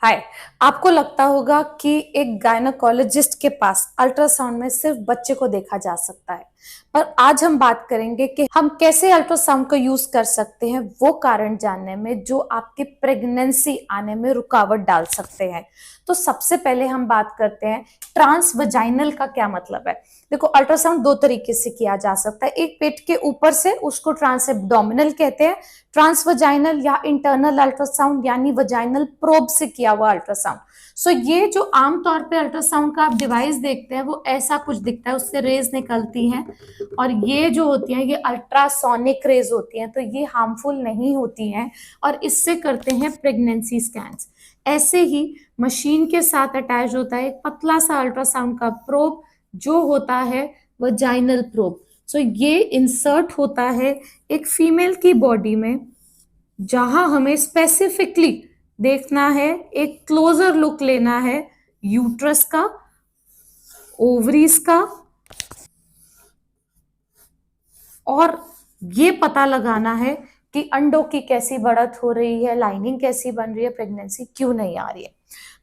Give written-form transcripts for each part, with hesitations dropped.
हाय। आपको लगता होगा कि एक गायनोकोलॉजिस्ट के पास अल्ट्रासाउंड में सिर्फ बच्चे को देखा जा सकता है, पर आज हम बात करेंगे कि हम कैसे अल्ट्रासाउंड का यूज कर सकते हैं वो कारण जानने में जो आपकी प्रेगनेंसी आने में रुकावट डाल सकते हैं। तो सबसे पहले हम बात करते हैं ट्रांस वजाइनल का क्या मतलब है। देखो, अल्ट्रासाउंड दो तरीके से किया जा सकता है। एक पेट के ऊपर से, उसको ट्रांस एब्डोमिनल कहते हैं, ट्रांस वजाइनल या इंटरनल अल्ट्रासाउंड यानी वजाइनल प्रोब से किया हुआ अल्ट्रासाउंड। सो ये जो आमतौर पे अल्ट्रासाउंड का आप डिवाइस देखते हैं वो ऐसा कुछ दिखता है, उससे रेज निकलती हैं और ये जो होती हैं ये अल्ट्रासोनिक रेज होती हैं, तो ये हार्मफुल नहीं होती हैं और इससे करते हैं प्रेगनेंसी स्कैन्स। ऐसे ही मशीन के साथ अटैच होता है एक पतला सा अल्ट्रासाउंड का प्रोब जो होता है वजाइनल प्रोब। सो ये इंसर्ट होता है एक फीमेल की बॉडी में, जहां हमें स्पेसिफिकली देखना है, एक क्लोजर लुक लेना है यूट्रस का, ओवरीज का, और ये पता लगाना है कि अंडों की कैसी बढ़त हो रही है, लाइनिंग कैसी बन रही है, प्रेगनेंसी क्यों नहीं आ रही है।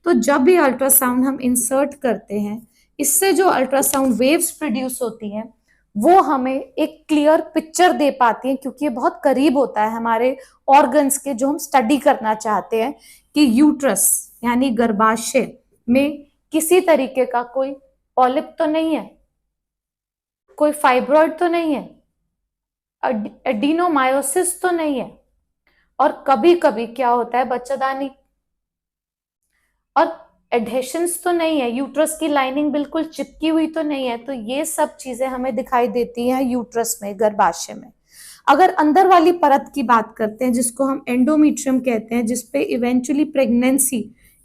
तो जब भी अल्ट्रासाउंड हम इंसर्ट करते हैं, इससे जो अल्ट्रासाउंड वेव्स प्रोड्यूस होती हैं वो हमें एक क्लियर पिक्चर दे पाती हैं, क्योंकि ये बहुत करीब होता है हमारे ऑर्गन्स के जो हम स्टडी करना चाहते हैं कि यूट्रस यानी गर्भाशय में किसी तरीके का कोई पॉलिप तो नहीं है, कोई फाइब्रॉइड तो नहीं है, एडिनोमायोसिस तो नहीं है, और कभी कभी क्या होता है बच्चादानी और एडहेशंस तो नहीं है, यूट्रस की लाइनिंग बिल्कुल चिपकी हुई तो नहीं है। तो ये सब चीजें हमें दिखाई देती हैं यूट्रस में, गर्भाशय में। अगर अंदर वाली परत की बात करते हैं जिसको हम एंडोमेट्रियम कहते हैं, जिसपे इवेंचुअली प्रेगनेंसी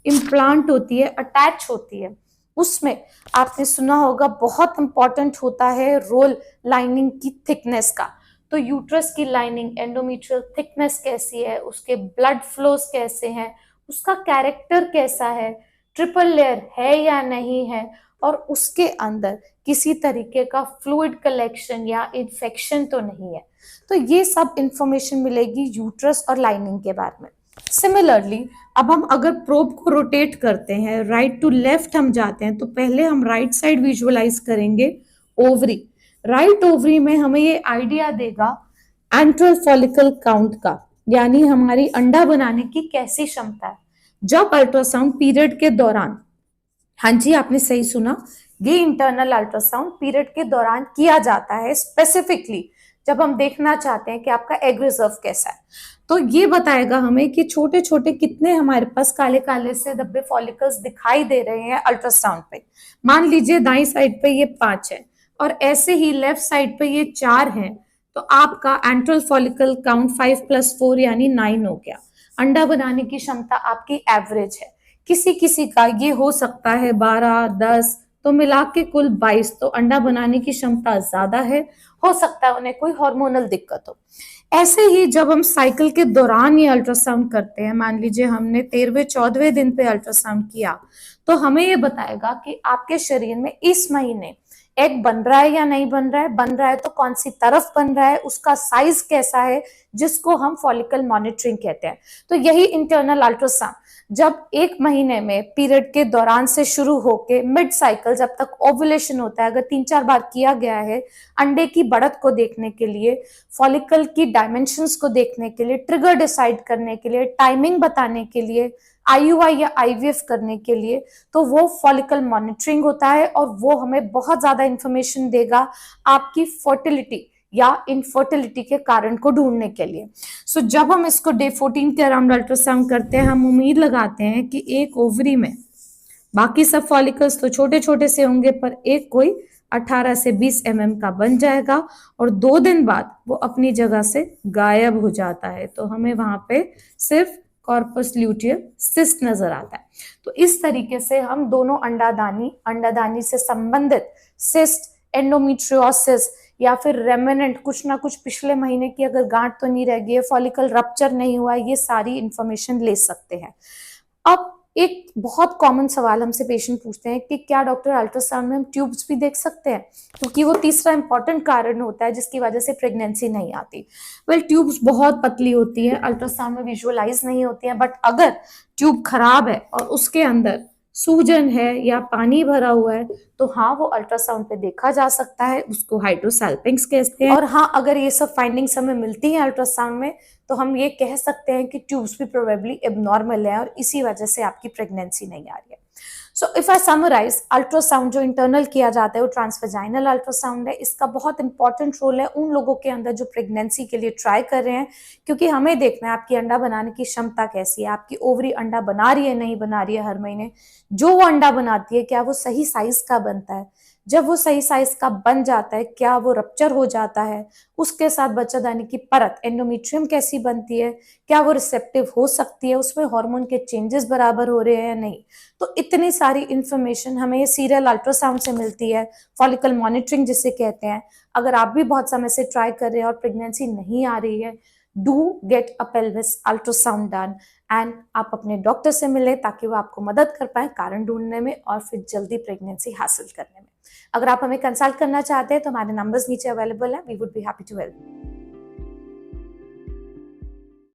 इम्प्लांट होती है, अटैच होती है, उसमें आपने सुना होगा बहुत इंपॉर्टेंट होता है रोल लाइनिंग की थिकनेस का। तो यूट्रस की लाइनिंग, एंडोमेट्रियल थिकनेस कैसी है, उसके ब्लड फ्लोज कैसे हैं, उसका कैरेक्टर कैसा है, ट्रिपल लेयर है या नहीं है, और उसके अंदर किसी तरीके का फ्लूइड कलेक्शन या इन्फेक्शन तो नहीं है। तो ये सब इंफॉर्मेशन मिलेगी यूट्रस और लाइनिंग के बारे में। सिमिलरली अब हम अगर प्रोब को रोटेट करते हैं, राइट टू लेफ्ट हम जाते हैं, तो पहले हम राइट साइड विजुअलाइज करेंगे ओवरी। राइट ओवरी में हमें ये आइडिया देगा एंट्रल फॉलिकल काउंट का, यानी हमारी अंडा बनाने की कैसी क्षमता है। जब अल्ट्रासाउंड पीरियड के दौरान, हाँ जी आपने सही सुना, ये इंटरनल अल्ट्रासाउंड पीरियड के दौरान किया जाता है, स्पेसिफिकली जब हम देखना चाहते हैं कि आपका एग रिजर्व कैसा है। तो ये बताएगा हमें कि छोटे छोटे कितने हमारे पास काले काले से धब्बे फॉलिकल्स दिखाई दे रहे हैं अल्ट्रासाउंड पे। मान लीजिए दाई साइड पे ये 5 है और ऐसे ही लेफ्ट साइड पे ये 4 हैं, तो आपका एंट्रल फॉलिकल काउंट 5 + 4 यानी 9 हो गया। अंडा बनाने की क्षमता आपकी एवरेज है, किसी किसी का ये हो सकता है 12, 10, तो मिला के कुल 22। तो अंडा बनाने की क्षमता ज्यादा है, हो सकता है उन्हें कोई हार्मोनल दिक्कत हो। ऐसे ही जब हम साइकिल के दौरान ये अल्ट्रासाउंड करते हैं, मान लीजिए हमने 13वें 14वें दिन पे अल्ट्रासाउंड किया, तो हमें ये बताएगा कि आपके शरीर में इस महीने एग बन रहा है या नहीं बन रहा है, बन रहा है तो कौन सी तरफ बन रहा है, उसका साइज कैसा है, जिसको हम फॉलिकल मॉनिटरिंग कहते हैं। तो यही इंटरनल अल्ट्रासाउंड जब एक महीने में पीरियड के दौरान से शुरू होके मिड साइकिल जब तक ओव्यूलेशन होता है, अगर 3-4 बार किया गया है, अंडे की बढ़त को देखने के लिए, फॉलिकल की डायमेंशंस को देखने के लिए, ट्रिगर डिसाइड करने के लिए, टाइमिंग बताने के लिए, आईयूआई या आईवीएफ करने के लिए, तो वो फॉलिकल मॉनिटरिंग होता है और वो हमें बहुत ज्यादा इंफॉर्मेशन देगा आपकी फर्टिलिटी या इनफर्टिलिटी के कारण को ढूंढने के लिए। सो जब हम इसको डे 14 के अराउंड अल्ट्रासाउंड करते हैं, हम उम्मीद लगाते हैं कि एक ओवरी में, बाकी सब फॉलिकल्स तो छोटे छोटे से होंगे, पर एक कोई 18 से 20 का बन जाएगा और 2 दिन बाद वो अपनी जगह से गायब हो जाता है। तो हमें वहां पे सिर्फ कॉर्पस ल्यूटियम सिस्ट नजर आता है। तो इस तरीके से हम दोनों अंडादानी से संबंधित सिस्ट, एंडोमेट्रियोसिस या फिर रेमिनेंट, कुछ ना कुछ पिछले महीने की अगर गांठ तो नहीं रह गई है, फॉलिकल रप्चर नहीं हुआ है, ये सारी इंफॉर्मेशन ले सकते हैं। अब एक बहुत कॉमन सवाल हमसे पेशेंट पूछते हैं कि क्या डॉक्टर अल्ट्रासाउंड में हम ट्यूब्स भी देख सकते हैं, क्योंकि वो तीसरा इंपॉर्टेंट कारण होता है जिसकी वजह से प्रेगनेंसी नहीं आती। वेल, ट्यूब्स बहुत पतली होती है, अल्ट्रासाउंड में विजुअलाइज नहीं होती है, बट अगर ट्यूब खराब है और उसके अंदर सूजन है या पानी भरा हुआ है तो हाँ, वो अल्ट्रासाउंड पे देखा जा सकता है, उसको हाइड्रोसैल्पिंग्स कहते हैं। और हाँ, अगर ये सब फाइंडिंग्स हमें मिलती है अल्ट्रासाउंड में तो हम ये कह सकते हैं कि ट्यूब्स भी प्रोबेबली एबनॉर्मल है और इसी वजह से आपकी प्रेगनेंसी नहीं आ रही है। So if I summarise, ultrasound जो इंटरनल किया जाता है वो ट्रांसवेजाइनल अल्ट्रासाउंड है। इसका बहुत इंपॉर्टेंट रोल है उन लोगों के अंदर जो प्रेगनेंसी के लिए ट्राई कर रहे हैं, क्योंकि हमें देखना है आपकी अंडा बनाने की क्षमता कैसी है, आपकी ओवरी अंडा बना रही है नहीं बना रही है हर महीने, जो वो अंडा बनाती है क्या वो सही साइज का बनता है, जब वो सही साइज का बन जाता है क्या वो रप्चर हो जाता है, उसके साथ बच्चादानी की परत एंडोमेट्रियम कैसी बनती है, क्या वो रिसेप्टिव हो सकती है, उसमें हार्मोन के चेंजेस बराबर हो रहे हैं या नहीं। तो इतनी सारी इंफॉर्मेशन हमें सीरियल अल्ट्रासाउंड से मिलती है, फॉलिकल मॉनिटरिंग जिसे कहते हैं। अगर आप भी बहुत समय से ट्राई कर रहे हैं और प्रेगनेंसी नहीं आ रही है, do get a pelvis ultrasound done and आप अपने डॉक्टर से मिले ताकि वो आपको मदद कर पाए कारण ढूंढने में और फिर जल्दी प्रेगनेंसी हासिल करने में। अगर आप हमें कंसल्ट करना चाहते हैं तो हमारे नंबर्स नीचे अवेलेबल है, we would be happy to help.